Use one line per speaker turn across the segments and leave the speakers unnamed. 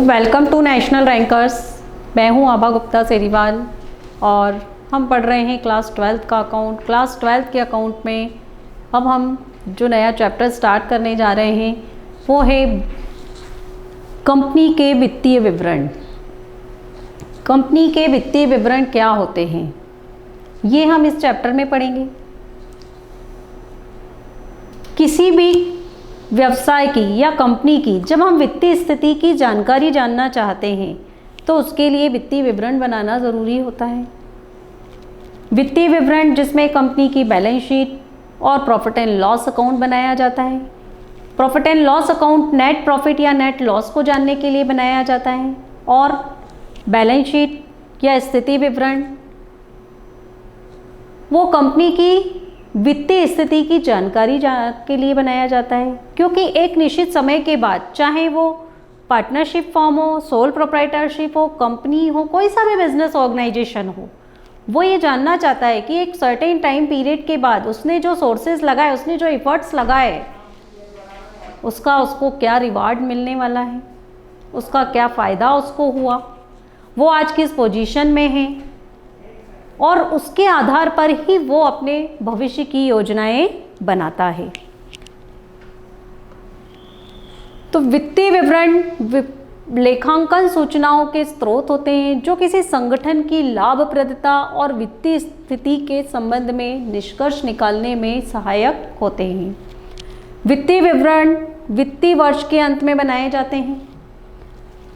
Welcome to national rankers. मैं हूं आभा गुप्ता सेरीवाल और हम पढ़ रहे हैं क्लास 12th का अकाउंट। क्लास 12th के अकाउंट में अब हम जो नया चैप्टर स्टार्ट करने जा रहे हैं वो है कंपनी के वित्तीय विवरण। कंपनी के वित्तीय विवरण क्या होते हैं ये हम इस चैप्टर में पढ़ेंगे। किसी भी व्यवसाय की या कंपनी की जब हम वित्तीय स्थिति की जानकारी जानना चाहते हैं तो उसके लिए वित्तीय विवरण बनाना ज़रूरी होता है। वित्तीय विवरण जिसमें कंपनी की बैलेंस शीट और प्रॉफिट एंड लॉस अकाउंट बनाया जाता है। Profit and loss account net profit या नेट लॉस को जानने के लिए बनाया जाता है और बैलेंस शीट या स्थिति विवरण वो कंपनी की वित्तीय स्थिति की जानकारी के लिए बनाया जाता है, क्योंकि एक निश्चित समय के बाद चाहे वो पार्टनरशिप फॉर्म हो, सोल प्रोप्राइटरशिप हो, कंपनी हो, कोई सा भी बिजनेस ऑर्गेनाइजेशन हो, वो ये जानना चाहता है कि एक सर्टेन टाइम पीरियड के बाद उसने जो सोर्सेज लगाए, उसने जो एफर्ट्स लगाए, उसको क्या रिवार्ड मिलने वाला है, उसका क्या फ़ायदा उसको हुआ, वो आज किस पोजीशन में है और उसके आधार पर ही वो अपने भविष्य की योजनाएं बनाता है। तो वित्तीय विवरण लेखांकन सूचनाओं के स्रोत होते हैं जो किसी संगठन की लाभप्रदता और वित्तीय स्थिति के संबंध में निष्कर्ष निकालने में सहायक होते हैं। वित्तीय विवरण वित्तीय वर्ष के अंत में बनाए जाते हैं।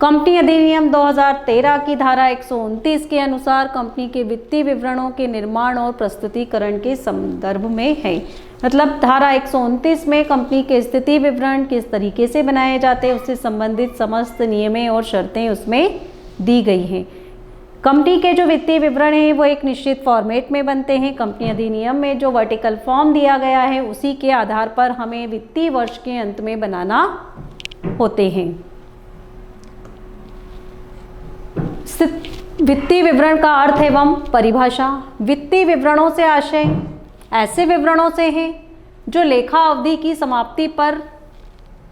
कंपनी अधिनियम 2013 की धारा 129 के अनुसार कंपनी के वित्तीय विवरणों के निर्माण और प्रस्तुतिकरण के संदर्भ में है। मतलब धारा 129 में कंपनी के स्थिति विवरण किस तरीके से बनाए जाते हैं उससे संबंधित समस्त नियमें और शर्तें उसमें दी गई हैं। कंपनी के जो वित्तीय विवरण हैं वो एक निश्चित फॉर्मेट में बनते हैं। कंपनी अधिनियम में जो वर्टिकल फॉर्म दिया गया है उसी के आधार पर हमें वित्तीय वर्ष के अंत में बनाना होते हैं। वित्तीय विवरण का अर्थ एवं परिभाषा। वित्तीय विवरणों से आशय ऐसे विवरणों से है जो लेखा अवधि की समाप्ति पर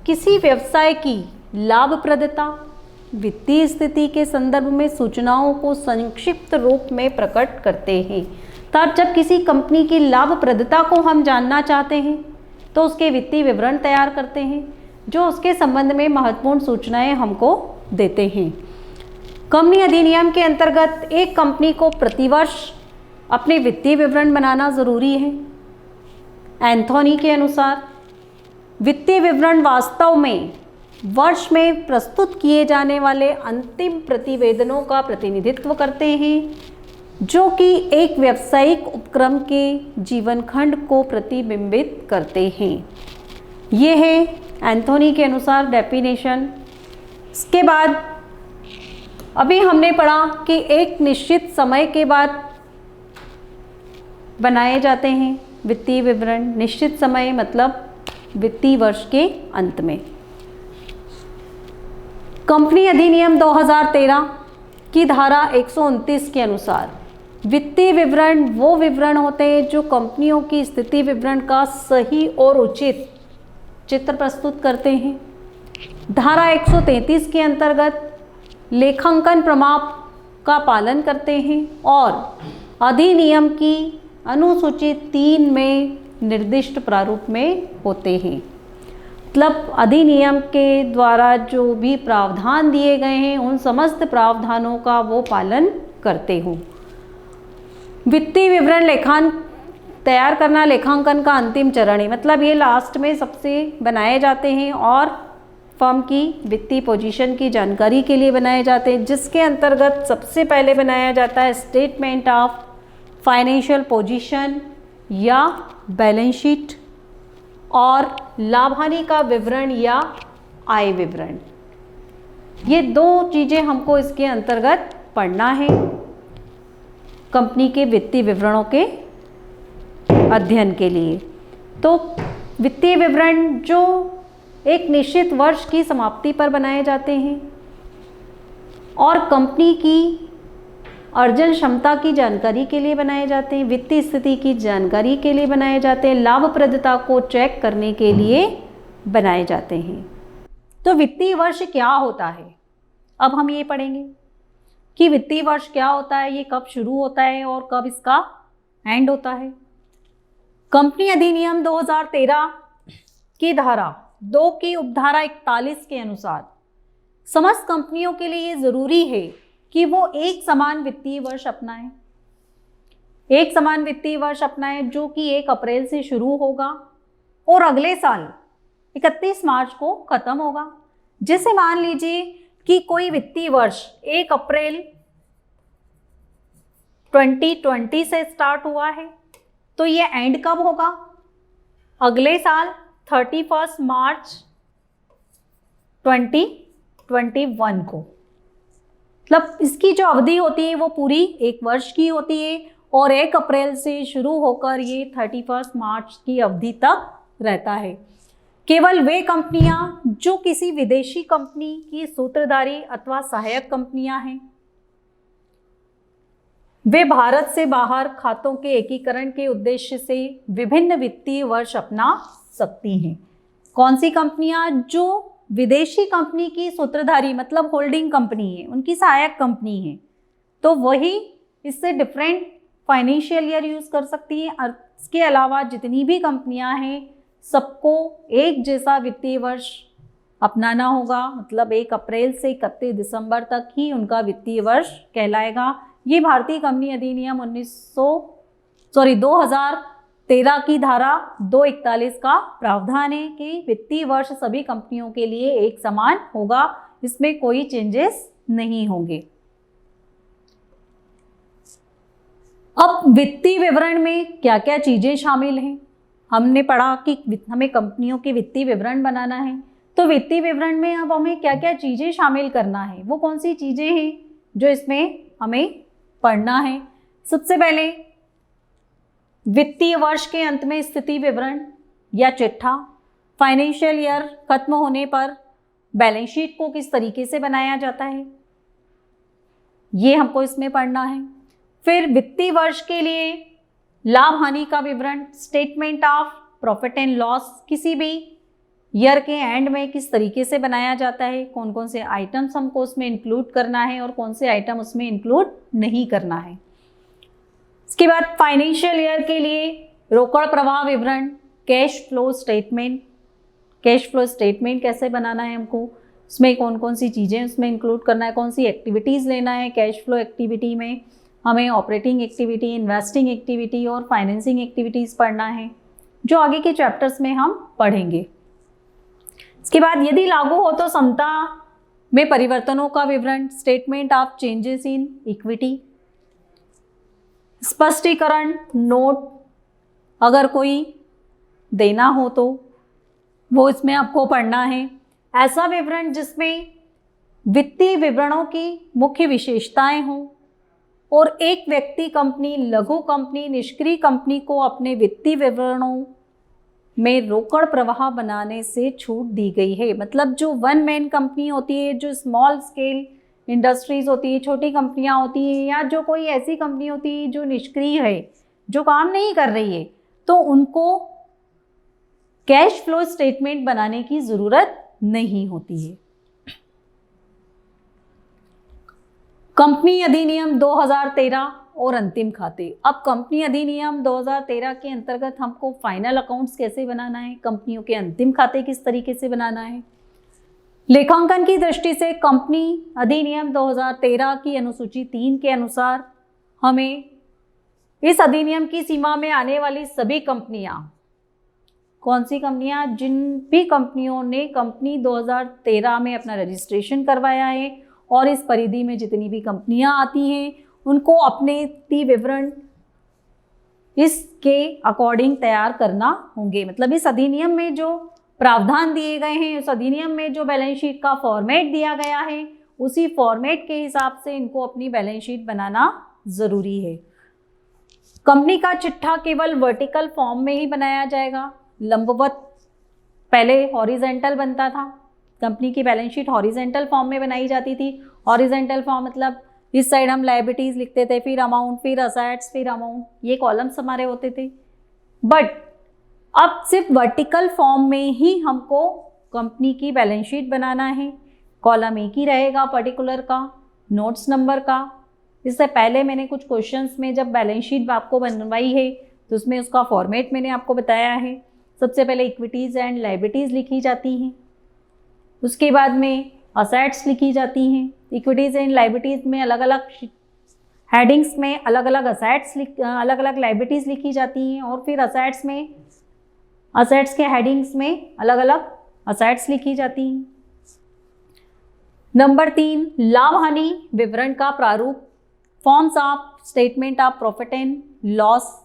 किसी व्यवसाय की लाभप्रदता, वित्तीय स्थिति के संदर्भ में सूचनाओं को संक्षिप्त रूप में प्रकट करते हैं। तब जब किसी कंपनी की लाभप्रदता को हम जानना चाहते हैं तो उसके वित्तीय विवरण तैयार करते हैं जो उसके संबंध में महत्वपूर्ण सूचनाएं हमको देते हैं। कंपनी अधिनियम के अंतर्गत एक कंपनी को प्रतिवर्ष अपने वित्तीय विवरण बनाना ज़रूरी है। एंथोनी के अनुसार वित्तीय विवरण वास्तव में वर्ष में प्रस्तुत किए जाने वाले अंतिम प्रतिवेदनों का प्रतिनिधित्व करते हैं जो कि एक व्यावसायिक उपक्रम के जीवन खंड को प्रतिबिंबित करते हैं। ये है एंथोनी के अनुसार डेफिनेशन। इसके बाद अभी हमने पढ़ा कि एक निश्चित समय के बाद बनाए जाते हैं वित्तीय विवरण। निश्चित समय मतलब वित्तीय वर्ष के अंत में। कंपनी अधिनियम 2013 की धारा 129 के अनुसार वित्तीय विवरण वो विवरण होते हैं जो कंपनियों की स्थिति विवरण का सही और उचित चित्र प्रस्तुत करते हैं। धारा 133 के अंतर्गत लेखांकन प्रमाण का पालन करते हैं और अधिनियम की अनुसूची 3 में निर्दिष्ट प्रारूप में होते हैं। मतलब अधिनियम के द्वारा जो भी प्रावधान दिए गए हैं उन समस्त प्रावधानों का वो पालन करते हों। वित्तीय विवरण तैयार करना लेखांकन का अंतिम चरण है। मतलब ये लास्ट में सबसे बनाए जाते हैं और फर्म की वित्तीय पोजीशन की जानकारी के लिए बनाए जाते हैं, जिसके अंतर्गत सबसे पहले बनाया जाता है स्टेटमेंट ऑफ फाइनेंशियल पोजीशन या बैलेंस शीट और लाभ हानि का विवरण या आय विवरण। ये दो चीज़ें हमको इसके अंतर्गत पढ़ना है कंपनी के वित्तीय विवरणों के अध्ययन के लिए। तो वित्तीय विवरण जो एक निश्चित वर्ष की समाप्ति पर बनाए जाते हैं और कंपनी की अर्जन क्षमता की जानकारी के लिए बनाए जाते हैं, वित्तीय स्थिति की जानकारी के लिए बनाए जाते हैं, लाभप्रदता को चेक करने के लिए बनाए जाते हैं। तो वित्तीय वर्ष क्या होता है? अब हम ये पढ़ेंगे कि वित्तीय वर्ष क्या होता है, ये कब शुरू होता है और कब इसका एंड होता है। कंपनी अधिनियम 2013 की धारा 2 की उपधारा 41 के अनुसार समस्त कंपनियों के लिए ये जरूरी है कि वो एक समान वित्तीय वर्ष अपनाएं। एक समान वित्तीय वर्ष अपनाएं जो कि 1 अप्रैल से शुरू होगा और अगले साल 31 मार्च को खत्म होगा। जैसे मान लीजिए कि कोई वित्तीय वर्ष 1 अप्रैल 2020 से स्टार्ट हुआ है, तो ये एंड कब होगा? अगले साल 31 मार्च 2021 को। मतलब इसकी जो अवधि होती है वो पूरी 1 वर्ष की होती है और 1 अप्रैल से शुरू होकर ये 31 मार्च की अवधि तक रहता है। केवल वे कंपनियां जो किसी विदेशी कंपनी की सूत्रधारी अथवा सहायक कंपनियां हैं, वे भारत से बाहर खातों के एकीकरण के उद्देश्य से विभिन्न वित्तीय वर्ष अपना सकती हैं। कौन सी कंपनियां? जो विदेशी कंपनी की सूत्रधारी मतलब होल्डिंग कंपनी है, उनकी सहायक कंपनी है, तो वही इससे डिफरेंट फाइनेंशियल ईयर यूज कर सकती हैं। इसके अलावा जितनी भी कंपनियां हैं सबको एक जैसा वित्तीय वर्ष अपनाना होगा, मतलब 1 अप्रैल से 31 दिसंबर तक ही उनका वित्तीय वर्ष कहलाएगा। ये भारतीय कंपनी अधिनियम 2013 की धारा 241 का प्रावधान है कि वित्तीय वर्ष सभी कंपनियों के लिए एक समान होगा, इसमें कोई चेंजेस नहीं होंगे। अब वित्तीय विवरण में क्या क्या चीजें शामिल हैं? हमने पढ़ा कि हमें कंपनियों के वित्तीय विवरण बनाना है, तो वित्तीय विवरण में अब हमें क्या क्या चीजें शामिल करना है, वो कौन सी चीजें हैं जो इसमें हमें पढ़ना है। सबसे पहले वित्तीय वर्ष के अंत में स्थिति विवरण या चिट्ठा, फाइनेंशियल ईयर खत्म होने पर बैलेंस शीट को किस तरीके से बनाया जाता है, ये हमको इसमें पढ़ना है। फिर वित्तीय वर्ष के लिए लाभ हानि का विवरण, statement of profit and loss किसी भी ईयर के एंड में किस तरीके से बनाया जाता है, कौन कौन से आइटम्स हमको उसमें इंक्लूड करना है और कौन से आइटम उसमें इंक्लूड नहीं करना है। इसके बाद फाइनेंशियल ईयर के लिए रोकड़ प्रवाह विवरण, cash flow statement, cash flow statement कैसे बनाना है हमको, उसमें कौन कौन सी चीज़ें उसमें इंक्लूड करना है, कौन सी एक्टिविटीज़ लेना है। कैश फ्लो एक्टिविटी में हमें ऑपरेटिंग एक्टिविटी, इन्वेस्टिंग एक्टिविटी और फाइनेंसिंग एक्टिविटीज़ पढ़ना है, जो आगे के चैप्टर्स में हम पढ़ेंगे। इसके बाद यदि लागू हो तो समता में परिवर्तनों का विवरण, statement of changes in equity, स्पष्टीकरण नोट अगर कोई देना हो तो वो इसमें आपको पढ़ना है। ऐसा विवरण जिसमें वित्तीय विवरणों की मुख्य विशेषताएं हों और एक व्यक्ति कंपनी, लघु कंपनी, निष्क्रिय कंपनी को अपने वित्तीय विवरणों में रोकड़ प्रवाह बनाने से छूट दी गई है। मतलब जो वन मैन कंपनी होती है, जो स्मॉल स्केल इंडस्ट्रीज होती है, छोटी कंपनियां होती हैं, या जो कोई ऐसी कंपनी होती है जो निष्क्रिय है, जो काम नहीं कर रही है, तो उनको कैश फ्लो स्टेटमेंट बनाने की ज़रूरत नहीं होती है। कंपनी अधिनियम 2013 और अंतिम खाते। अब कंपनी अधिनियम 2013 के अंतर्गत हमको फाइनल अकाउंट्स कैसे बनाना है, कंपनियों के अंतिम खाते किस तरीके से बनाना है। लेखांकन की दृष्टि से कंपनी अधिनियम 2013 की अनुसूची 3 के अनुसार हमें इस अधिनियम की सीमा में आने वाली सभी कंपनियां, कौन सी कंपनियां, जिन भी कंपनियों ने कंपनी 2013 में अपना रजिस्ट्रेशन करवाया है और इस परिधि में जितनी भी कंपनियां आती हैं, उनको अपने वित्तीय विवरण इसके अकॉर्डिंग तैयार करना होंगे। मतलब इस अधिनियम में जो प्रावधान दिए गए हैं, उस अधिनियम में जो बैलेंस शीट का फॉर्मेट दिया गया है, उसी फॉर्मेट के हिसाब से इनको अपनी बैलेंस शीट बनाना ज़रूरी है। कंपनी का चिट्ठा केवल वर्टिकल फॉर्म में ही बनाया जाएगा, लंबवत पहले हॉरिजेंटल बनता था। कंपनी की बैलेंस शीट हॉरिजेंटल फॉर्म में बनाई जाती थी। हॉरिजेंटल फॉर्म मतलब इस साइड हम लायबिलिटीज लिखते थे, फिर अमाउंट, फिर असेट्स, फिर अमाउंट, ये कॉलम्स हमारे होते थे। बट अब सिर्फ वर्टिकल फॉर्म में ही हमको कंपनी की बैलेंस शीट बनाना है। कॉलम एक ही रहेगा पर्टिकुलर का, नोट्स नंबर का। इससे पहले मैंने कुछ क्वेश्चंस में जब बैलेंस शीट आपको बनवाई है तो उसमें उसका फॉर्मेट मैंने आपको बताया है। सबसे पहले इक्विटीज़ एंड लायबिलिटीज़ लिखी जाती हैं, उसके बाद में असेट्स लिखी जाती हैं। इक्विटीज़ एंड लायबिलिटीज़ में अलग अलग हेडिंग्स में अलग अलग असेट्स अलग अलग लायबिलिटीज़ लिखी जाती हैं, और फिर असेट्स के हेडिंग्स में अलग अलग असेट्स लिखी जाती हैं। नंबर 3, लाभ हानि विवरण का प्रारूप, forms of statement of profit and loss.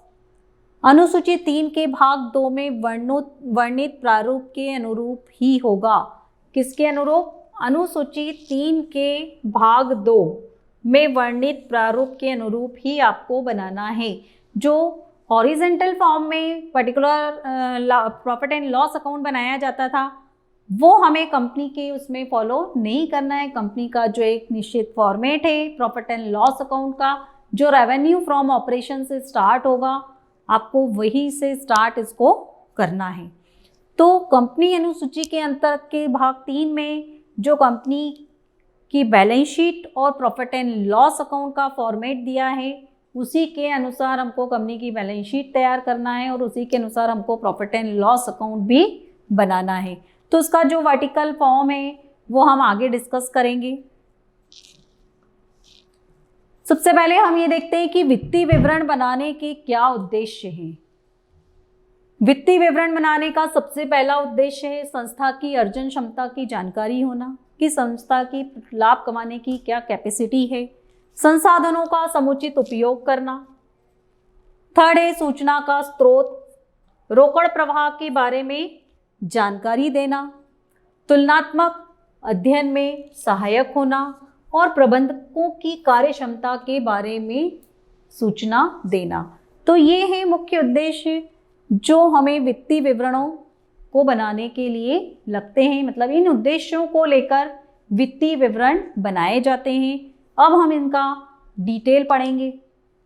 अनुसूची 3 के भाग 2 में वर्णित प्रारूप के अनुरूप ही होगा। किसके अनुरूप? अनुसूची 3 के भाग 2 में वर्णित प्रारूप के अनुरूप ही आपको बनाना है। जो हॉरिजेंटल फॉर्म में particular profit and loss account बनाया जाता था वो हमें कंपनी के उसमें फॉलो नहीं करना है। कंपनी का जो एक निश्चित फॉर्मेट है प्रॉफिट एंड लॉस अकाउंट का, जो रेवेन्यू फ्रॉम ऑपरेशन से स्टार्ट होगा, आपको वही से स्टार्ट इसको करना है। तो कंपनी अनुसूची के अंतर्गत के भाग 3 में जो कंपनी की बैलेंस शीट और प्रॉफिट एंड लॉस अकाउंट का फॉर्मेट दिया है उसी के अनुसार हमको कंपनी की बैलेंस शीट तैयार करना है और उसी के अनुसार हमको प्रॉफिट एंड लॉस अकाउंट भी बनाना है। तो उसका जो वर्टिकल फॉर्म है वो हम आगे डिस्कस करेंगे। सबसे पहले हम ये देखते हैं कि वित्तीय विवरण बनाने के क्या उद्देश्य हैं। वित्तीय विवरण बनाने का सबसे पहला उद्देश्य है संस्था की अर्जन क्षमता की जानकारी होना, कि संस्था की लाभ कमाने की क्या कैपेसिटी है, संसाधनों का समुचित उपयोग करना। थर्ड है सूचना का स्रोत, रोकड़ प्रवाह के बारे में जानकारी देना, तुलनात्मक अध्ययन में सहायक होना और प्रबंधकों की कार्यक्षमता के बारे में सूचना देना। तो ये है मुख्य उद्देश्य जो हमें वित्तीय विवरणों को बनाने के लिए लगते हैं। मतलब इन उद्देश्यों को लेकर वित्तीय विवरण बनाए जाते हैं। अब हम इनका डिटेल पढ़ेंगे।